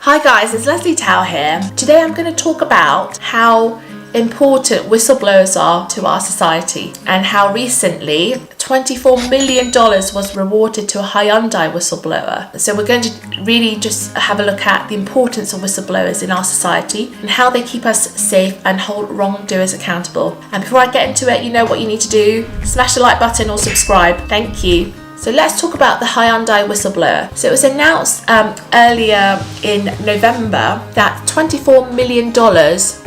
Hi guys, it's Lesley Tao here. Today I'm going to talk about how important whistleblowers are to our society and how recently $24 million was rewarded to a Hyundai whistleblower. So we're going to really just have a look at the importance of whistleblowers in our society and how they keep us safe and hold wrongdoers accountable. And before I get into it, you know what you need to do. Smash the like button or subscribe. Thank you. So let's talk about the Hyundai whistleblower. So it was announced earlier in November that $24 million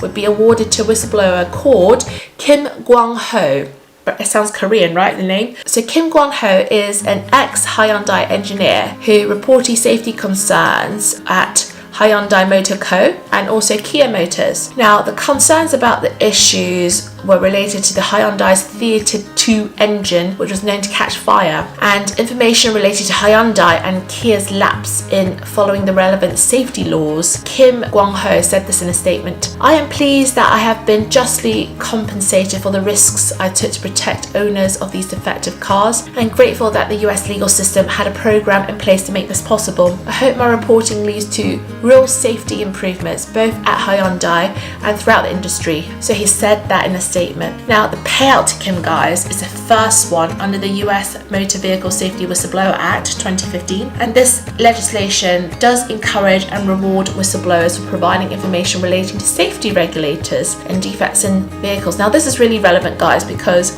would be awarded to a whistleblower called Kim Kwang-ho. It sounds Korean, right, the name? So Kim Kwang-ho is an ex-Hyundai engineer who reported safety concerns at Hyundai Motor Co. and also Kia Motors. Now, the concerns about the issues were related to the Hyundai's Theatre 2 engine, which was known to catch fire, and information related to Hyundai and Kia's lapse in following the relevant safety laws. Kim Kwang-ho said this in a statement. "I am pleased that I have been justly compensated for the risks I took to protect owners of these defective cars, and grateful that the US legal system had a program in place to make this possible. I hope my reporting leads to real safety improvements both at Hyundai and throughout the industry." So he said that in a statement. Now, the payout to Kim, guys, is the first one under the US Motor Vehicle Safety Whistleblower Act 2015, and this legislation does encourage and reward whistleblowers for providing information relating to safety regulators and defects in vehicles. Now, this is really relevant, guys, because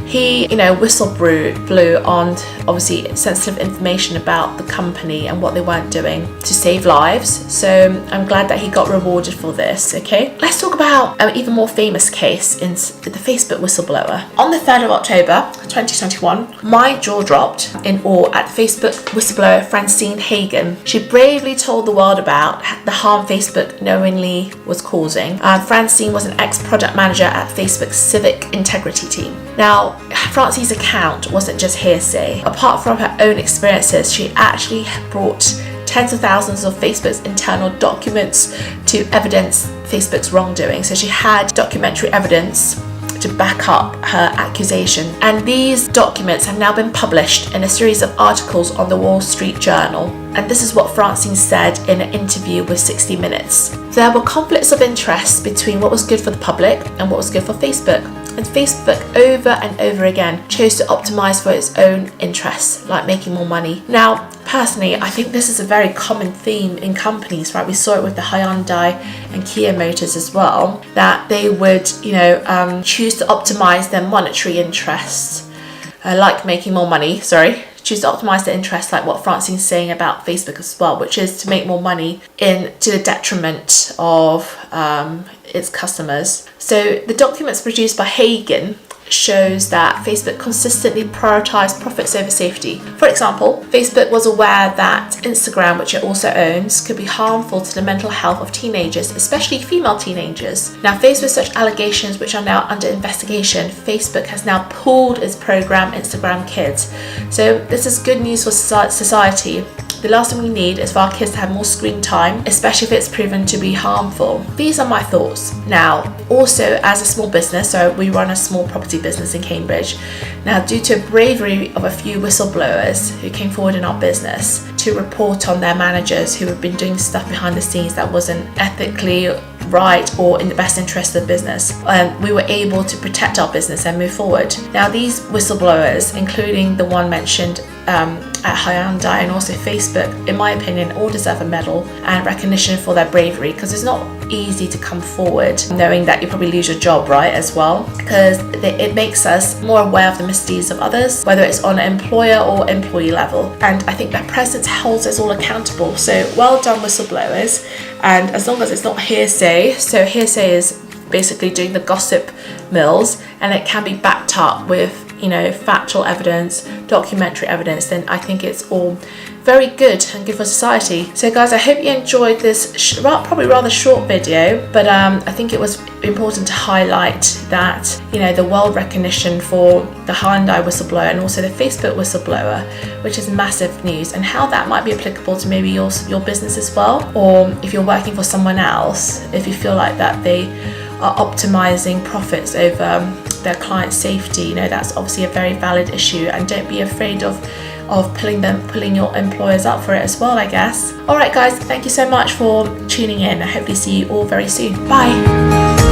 he, whistle blew on obviously sensitive information about the company and what they weren't doing to save lives. So I'm glad that he got rewarded for this, okay? Let's talk about an even more famous case in the Facebook whistleblower. On the 3rd of October 2021, my jaw dropped in awe at Facebook whistleblower Francine Hagen. She bravely told the world about the harm Facebook knowingly was causing. Francine was an ex-product manager at Facebook's Civic Integrity team. Now, Francine's account wasn't just hearsay. Apart from her own experiences, she actually brought tens of thousands of Facebook's internal documents to evidence Facebook's wrongdoing. So she had documentary evidence to back up her accusation. And these documents have now been published in a series of articles on the Wall Street Journal. And this is what Francine said in an interview with 60 Minutes. "There were conflicts of interest between what was good for the public and what was good for Facebook. And Facebook over and over again chose to optimize for its own interests, like making more money." Now, personally, I think this is a very common theme in companies, right? We saw it with the Hyundai and Kia Motors as well, that they would, choose to optimize their monetary interests, like making more money, choose to optimize their interests, like what Francine's saying about Facebook as well, which is to make more money to the detriment of its customers. So the documents produced by Hagen shows that Facebook consistently prioritized profits over safety. For example, Facebook was aware that Instagram, which it also owns, could be harmful to the mental health of teenagers, especially female teenagers. Now, faced with such allegations, which are now under investigation, Facebook has now pulled its program Instagram Kids. So this is good news for society. The last thing we need is for our kids to have more screen time, especially if it's proven to be harmful. These are my thoughts. Now, also as a small business, so we run a small property business in Cambridge. Now, due to bravery of a few whistleblowers who came forward in our business to report on their managers who have been doing stuff behind the scenes that wasn't ethically right or in the best interest of the business, we were able to protect our business and move forward. Now, these whistleblowers, including the one mentioned at Hyundai and also Facebook, in my opinion, all deserve a medal and recognition for their bravery, because it's not easy to come forward knowing that you probably lose your job, right, as well, because it makes us more aware of the misdeeds of others, whether it's on an employer or employee level. And I think that presence holds us all accountable. So well done, whistleblowers. And as long as it's not hearsay, so hearsay is basically doing the gossip mills, and it can be backed up with factual evidence, documentary evidence, then I think it's all very good and good for society. So guys, I hope you enjoyed this probably rather short video, but I think it was important to highlight that the world recognition for the Hyundai whistleblower and also the Facebook whistleblower, which is massive news, and how that might be applicable to maybe your business as well, or if you're working for someone else, if you feel like that they are optimizing profits over their client safety, that's obviously a very valid issue. And don't be afraid of of pulling your employers up for it as well, I guess. Alright guys, thank you so much for tuning in. I hope to see you all very soon. Bye.